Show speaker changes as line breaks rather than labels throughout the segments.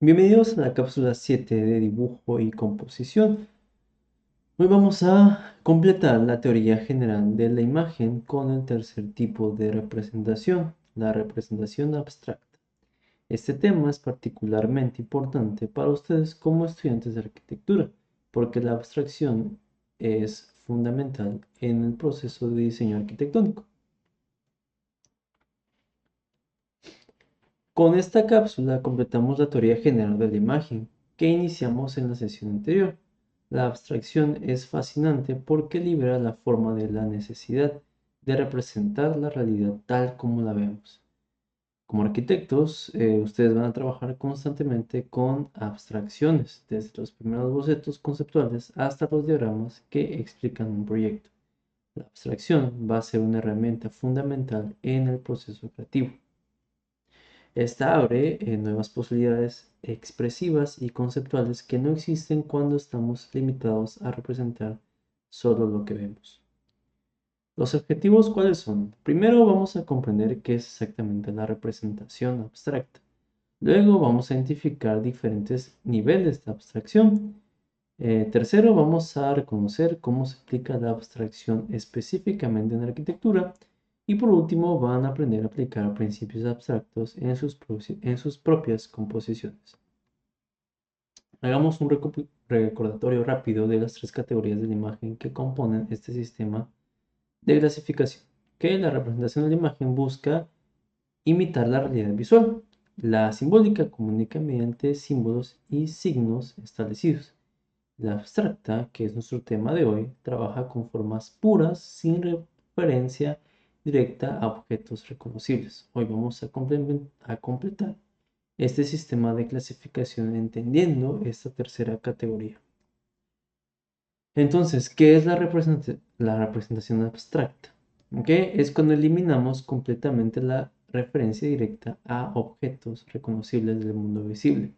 Bienvenidos a la cápsula 7 de dibujo y composición. Hoy vamos a completar la teoría general de la imagen con el tercer tipo de representación, la representación abstracta. Este tema es particularmente importante para ustedes como estudiantes de arquitectura, porque la abstracción es fundamental en el proceso de diseño arquitectónico. Con esta cápsula completamos la teoría general de la imagen que iniciamos en la sesión anterior. La abstracción es fascinante porque libera la forma de la necesidad de representar la realidad tal como la vemos. Como arquitectos, ustedes van a trabajar constantemente con abstracciones, desde los primeros bocetos conceptuales hasta los diagramas que explican un proyecto. La abstracción va a ser una herramienta fundamental en el proceso creativo. Esta abre nuevas posibilidades expresivas y conceptuales que no existen cuando estamos limitados a representar solo lo que vemos. ¿Los objetivos cuáles son? Primero vamos a comprender qué es exactamente la representación abstracta. Luego vamos a identificar diferentes niveles de abstracción. Tercero vamos a reconocer cómo se aplica la abstracción específicamente en arquitectura. Y por último, van a aprender a aplicar principios abstractos en sus propias composiciones. Hagamos un recordatorio rápido de las tres categorías de la imagen que componen este sistema de clasificación. Que la representación de la imagen busca imitar la realidad visual. La simbólica comunica mediante símbolos y signos establecidos. La abstracta, que es nuestro tema de hoy, trabaja con formas puras sin referencia directa a objetos reconocibles. Hoy vamos a completar este sistema de clasificación entendiendo esta tercera categoría. Entonces, ¿qué es la representación abstracta? ¿Okay? Es cuando eliminamos completamente la referencia directa a objetos reconocibles del mundo visible.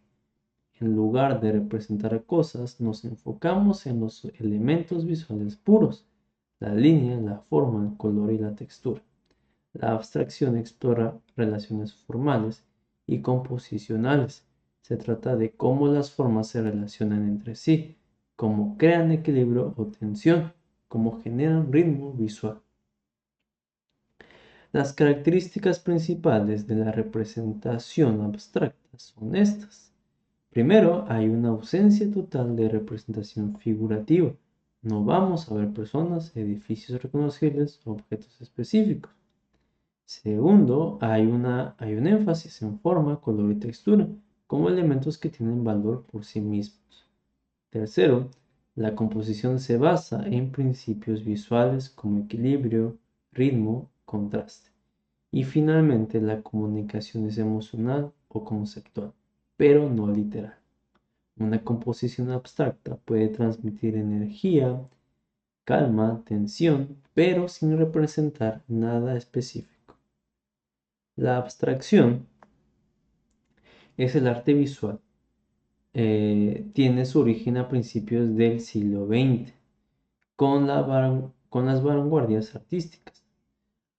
En lugar de representar cosas, nos enfocamos en los elementos visuales puros, la línea, la forma, el color y la textura. La abstracción explora relaciones formales y composicionales. Se trata de cómo las formas se relacionan entre sí, cómo crean equilibrio o tensión, cómo generan ritmo visual. Las características principales de la representación abstracta son estas. Primero, hay una ausencia total de representación figurativa. No vamos a ver personas, edificios reconocibles o objetos específicos. Segundo, hay un énfasis en forma, color y textura, como elementos que tienen valor por sí mismos. Tercero, la composición se basa en principios visuales como equilibrio, ritmo, contraste. Y finalmente, la comunicación es emocional o conceptual, pero no literal. Una composición abstracta puede transmitir energía, calma, tensión, pero sin representar nada específico. La abstracción es el arte visual. Tiene su origen a principios del siglo XX con las vanguardias artísticas.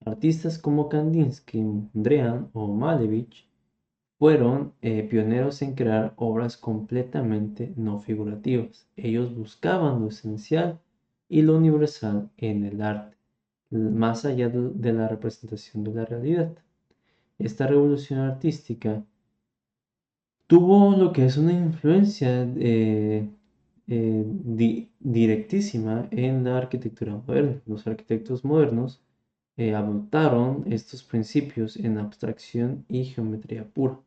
Artistas como Kandinsky, Mondrian o Malevich fueron pioneros en crear obras completamente no figurativas. Ellos buscaban lo esencial y lo universal en el arte, más allá de la representación de la realidad. Esta revolución artística tuvo lo que es una influencia directísima en la arquitectura moderna. Los arquitectos modernos adoptaron estos principios en abstracción y geometría pura.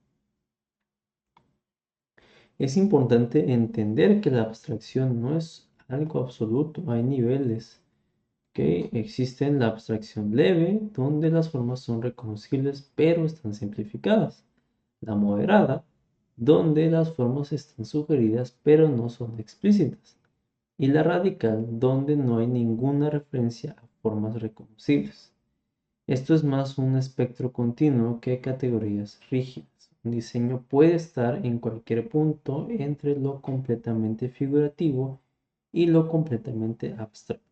Es importante entender que la abstracción no es algo absoluto, hay niveles. Que existe la abstracción leve, donde las formas son reconocibles pero están simplificadas. La moderada, donde las formas están sugeridas pero no son explícitas. Y la radical, donde no hay ninguna referencia a formas reconocibles. Esto es más un espectro continuo que categorías rígidas. Un diseño puede estar en cualquier punto entre lo completamente figurativo y lo completamente abstracto.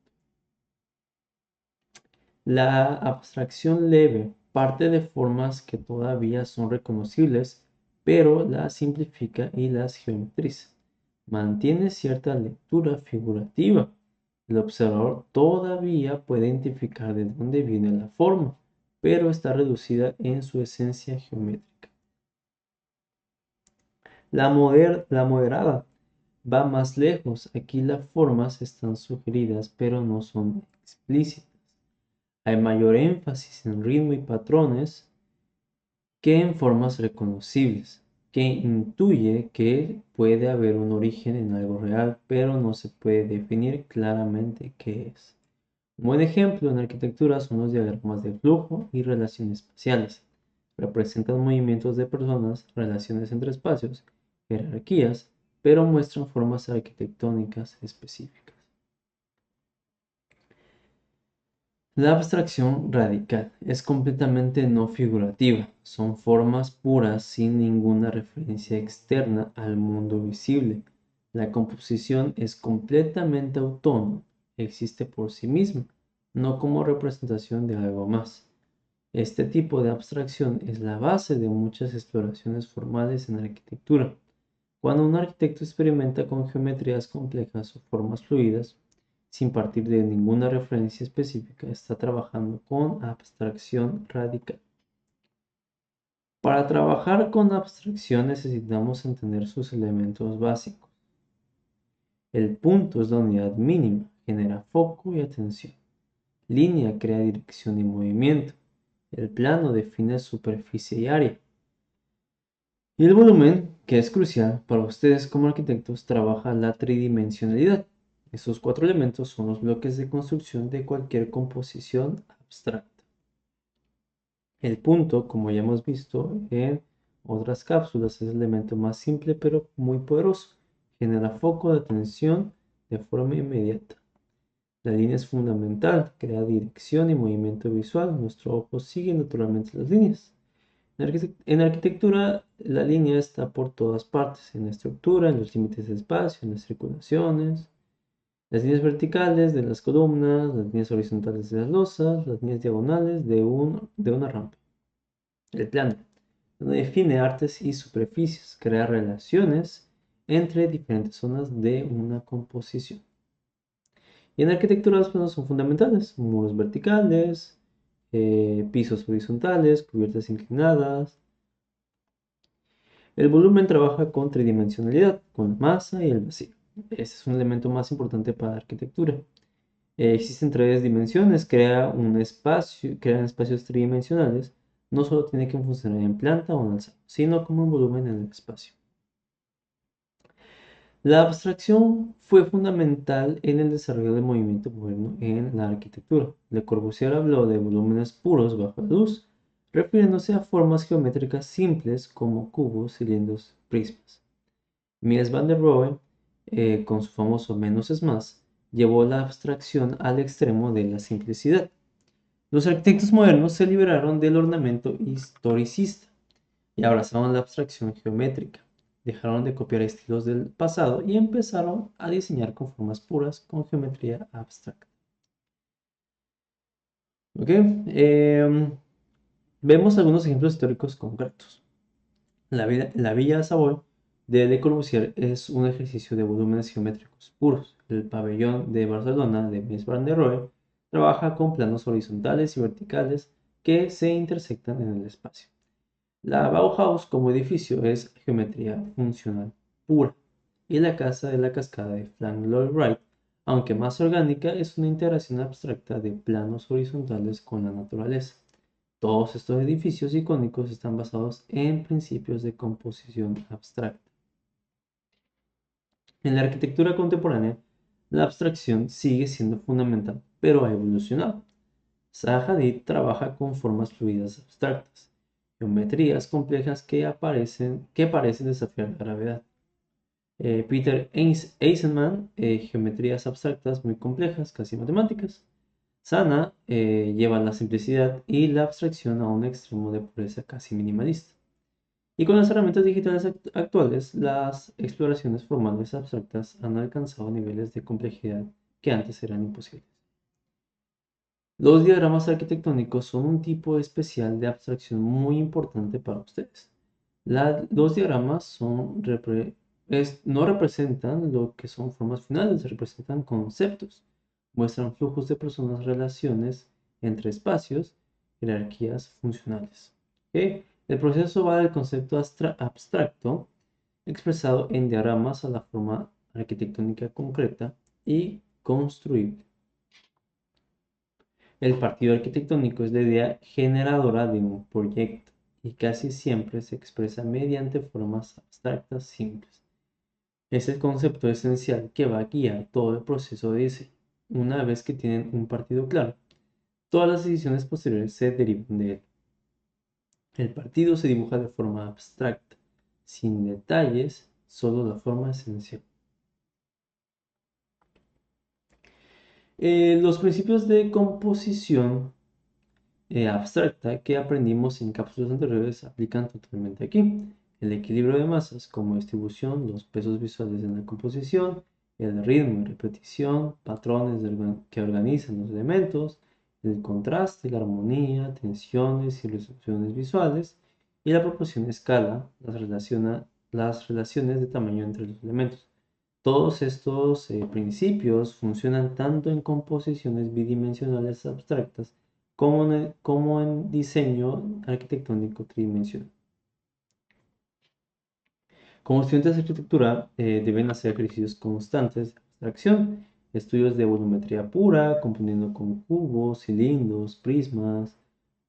La abstracción leve parte de formas que todavía son reconocibles, pero las simplifica y las geometriza. Mantiene cierta lectura figurativa. El observador todavía puede identificar de dónde viene la forma, pero está reducida en su esencia geométrica. La moderada va más lejos. Aquí las formas están sugeridas, pero no son explícitas. Hay mayor énfasis en ritmo y patrones que en formas reconocibles, que intuye que puede haber un origen en algo real, pero no se puede definir claramente qué es. Un buen ejemplo en arquitectura son los diagramas de flujo y relaciones espaciales. Representan movimientos de personas, relaciones entre espacios, jerarquías, pero muestran formas arquitectónicas específicas. La abstracción radical es completamente no figurativa. Son formas puras sin ninguna referencia externa al mundo visible. La composición es completamente autónoma, existe por sí misma, no como representación de algo más. Este tipo de abstracción es la base de muchas exploraciones formales en arquitectura. Cuando un arquitecto experimenta con geometrías complejas o formas fluidas, sin partir de ninguna referencia específica, está trabajando con abstracción radical. Para trabajar con abstracción necesitamos entender sus elementos básicos. El punto es la unidad mínima, genera foco y atención. Línea crea dirección y movimiento. El plano define superficie y área. Y el volumen, que es crucial para ustedes como arquitectos, trabaja la tridimensionalidad. Estos cuatro elementos son los bloques de construcción de cualquier composición abstracta. El punto, como ya hemos visto en otras cápsulas, es el elemento más simple pero muy poderoso. Genera foco de atención de forma inmediata. La línea es fundamental, crea dirección y movimiento visual. Nuestro ojo sigue naturalmente las líneas. En arquitectura, la línea está por todas partes, en la estructura, en los límites de espacio, en las circulaciones, las líneas verticales de las columnas, las líneas horizontales de las losas, las líneas diagonales de una rampa. El plano, donde define artes y superficies, crea relaciones entre diferentes zonas de una composición. Y en arquitectura los planos son fundamentales, muros verticales, pisos horizontales, cubiertas inclinadas. El volumen trabaja con tridimensionalidad, con la masa y el vacío. Este es un elemento más importante para la arquitectura. Existen tres dimensiones, crean espacios tridimensionales. No solo tiene que funcionar en planta o en alzado, sino como un volumen en el espacio. La abstracción fue fundamental en el desarrollo del movimiento moderno en la arquitectura. Le Corbusier habló de volúmenes puros bajo la luz, refiriéndose a formas geométricas simples como cubos, cilindros, prismas. Mies van der Rohe, con su famoso menos es más, llevó la abstracción al extremo de la simplicidad. Los arquitectos modernos se liberaron del ornamento historicista y abrazaron la abstracción geométrica. Dejaron de copiar estilos del pasado y empezaron a diseñar con formas puras con geometría abstracta. ¿Ok? Vemos algunos ejemplos históricos concretos. La Villa Savoy de Le Corbusier es un ejercicio de volúmenes geométricos puros. El pabellón de Barcelona de Mies van der Rohe trabaja con planos horizontales y verticales que se intersectan en el espacio. La Bauhaus como edificio es geometría funcional pura. Y la Casa de la Cascada de Frank Lloyd Wright, aunque más orgánica, es una integración abstracta de planos horizontales con la naturaleza. Todos estos edificios icónicos están basados en principios de composición abstracta. En la arquitectura contemporánea, la abstracción sigue siendo fundamental, pero ha evolucionado. Zaha Hadid trabaja con formas fluidas abstractas, geometrías complejas que parecen desafiar la gravedad. Peter Eisenman, geometrías abstractas muy complejas, casi matemáticas. Sana lleva la simplicidad y la abstracción a un extremo de pureza casi minimalista. Y con las herramientas digitales actuales, las exploraciones formales abstractas han alcanzado niveles de complejidad que antes eran imposibles. Los diagramas arquitectónicos son un tipo especial de abstracción muy importante para ustedes. Los diagramas no representan lo que son formas finales, representan conceptos. Muestran flujos de personas, relaciones entre espacios, jerarquías funcionales. ¿Ok? El proceso va del concepto abstracto, expresado en diagramas, a la forma arquitectónica concreta y construible. El partido arquitectónico es la idea generadora de un proyecto y casi siempre se expresa mediante formas abstractas simples. Es el concepto esencial que va a guiar todo el proceso de diseño. Una vez que tienen un partido claro, todas las decisiones posteriores se derivan de él. El partido se dibuja de forma abstracta, sin detalles, solo la forma esencial. Los principios de composición abstracta que aprendimos en cápsulas anteriores se aplican totalmente aquí. El equilibrio de masas como distribución, los pesos visuales en la composición, el ritmo y repetición, patrones que organizan los elementos, el contraste, la armonía, tensiones y resoluciones visuales, y la proporción escala, las relaciones de tamaño entre los elementos. Todos estos principios funcionan tanto en composiciones bidimensionales abstractas como en diseño arquitectónico tridimensional. Como estudiantes de arquitectura deben hacer ejercicios constantes de abstracción, estudios de volumetría pura, componiendo con cubos, cilindros, prismas,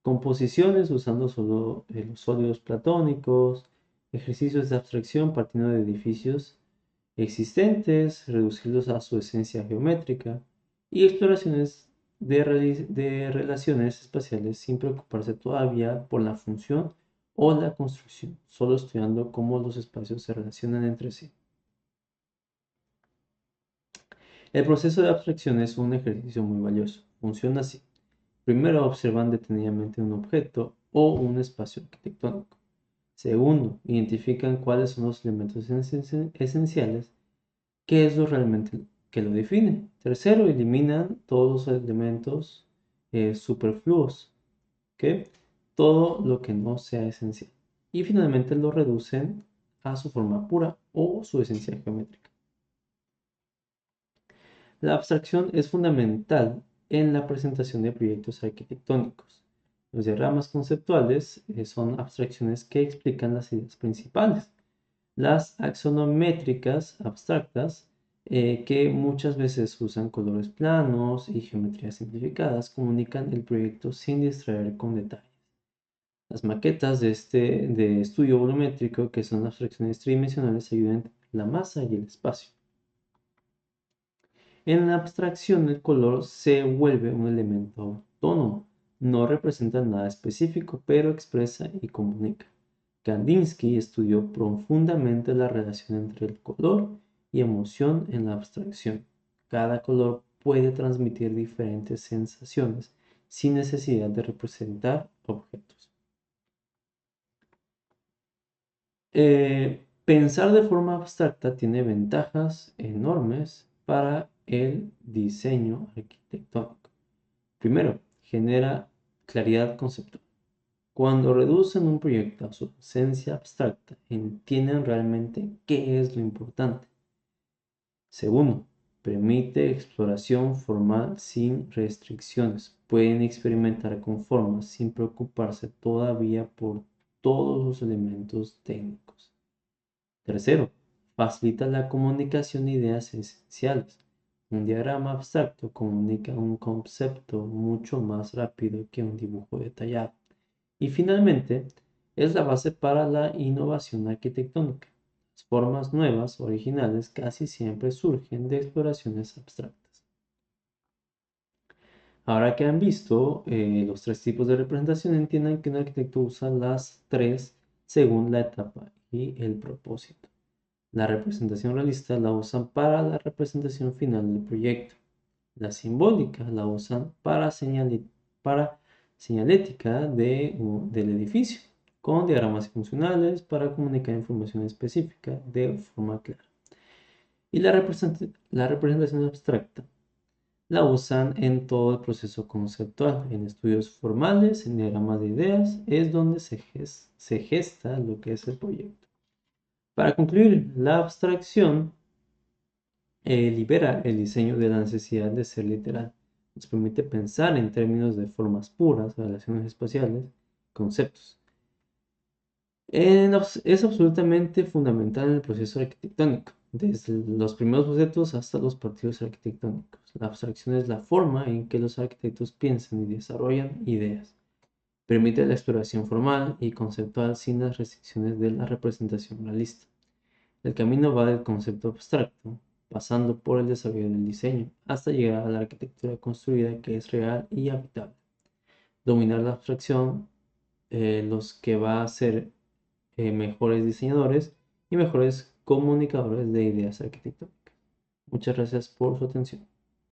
composiciones usando solo los sólidos platónicos, ejercicios de abstracción partiendo de edificios existentes, reducirlos a su esencia geométrica y exploraciones de relaciones espaciales sin preocuparse todavía por la función o la construcción, solo estudiando cómo los espacios se relacionan entre sí. El proceso de abstracción es un ejercicio muy valioso. Funciona así. Primero observan detenidamente un objeto o un espacio arquitectónico. Segundo, identifican cuáles son los elementos esenciales. ¿Qué es lo realmente que lo define? Tercero, eliminan todos los elementos superfluos, ¿ok? Todo lo que no sea esencial. Y finalmente lo reducen a su forma pura o su esencia geométrica. La abstracción es fundamental en la presentación de proyectos arquitectónicos. Los diagramas conceptuales son abstracciones que explican las ideas principales. Las axonométricas abstractas, que muchas veces usan colores planos y geometrías simplificadas, comunican el proyecto sin distraer con detalles. Las maquetas de estudio volumétrico, que son abstracciones tridimensionales, ayudan a entender la masa y el espacio. En la abstracción, el color se vuelve un elemento autónomo. No representa nada específico, pero expresa y comunica. Kandinsky estudió profundamente la relación entre el color y emoción en la abstracción. Cada color puede transmitir diferentes sensaciones sin necesidad de representar objetos. Pensar de forma abstracta tiene ventajas enormes para el diseño arquitectónico. Primero, genera claridad conceptual. Cuando reducen un proyecto a su esencia abstracta, entienden realmente qué es lo importante. Segundo, permite exploración formal sin restricciones. Pueden experimentar con formas sin preocuparse todavía por todos los elementos técnicos. Tercero, facilita la comunicación de ideas esenciales. Un diagrama abstracto comunica un concepto mucho más rápido que un dibujo detallado. Y finalmente, es la base para la innovación arquitectónica. Las formas nuevas, originales, casi siempre surgen de exploraciones abstractas. Ahora que han visto los tres tipos de representación, entiendan que un arquitecto usa las tres según la etapa y el propósito. La representación realista la usan para la representación final del proyecto. La simbólica la usan para señalética del edificio, con diagramas funcionales para comunicar información específica de forma clara. Y la representación abstracta la usan en todo el proceso conceptual. En estudios formales, en diagramas de ideas, es donde se gesta lo que es el proyecto. Para concluir, la abstracción libera el diseño de la necesidad de ser literal. Nos permite pensar en términos de formas puras, relaciones espaciales, conceptos. Es absolutamente fundamental en el proceso arquitectónico, desde los primeros bocetos hasta los partidos arquitectónicos. La abstracción es la forma en que los arquitectos piensan y desarrollan ideas. Permite la exploración formal y conceptual sin las restricciones de la representación realista. El camino va del concepto abstracto, pasando por el desarrollo del diseño, hasta llegar a la arquitectura construida que es real y habitable. Dominar la abstracción, los que va a ser mejores diseñadores y mejores comunicadores de ideas arquitectónicas. Muchas gracias por su atención.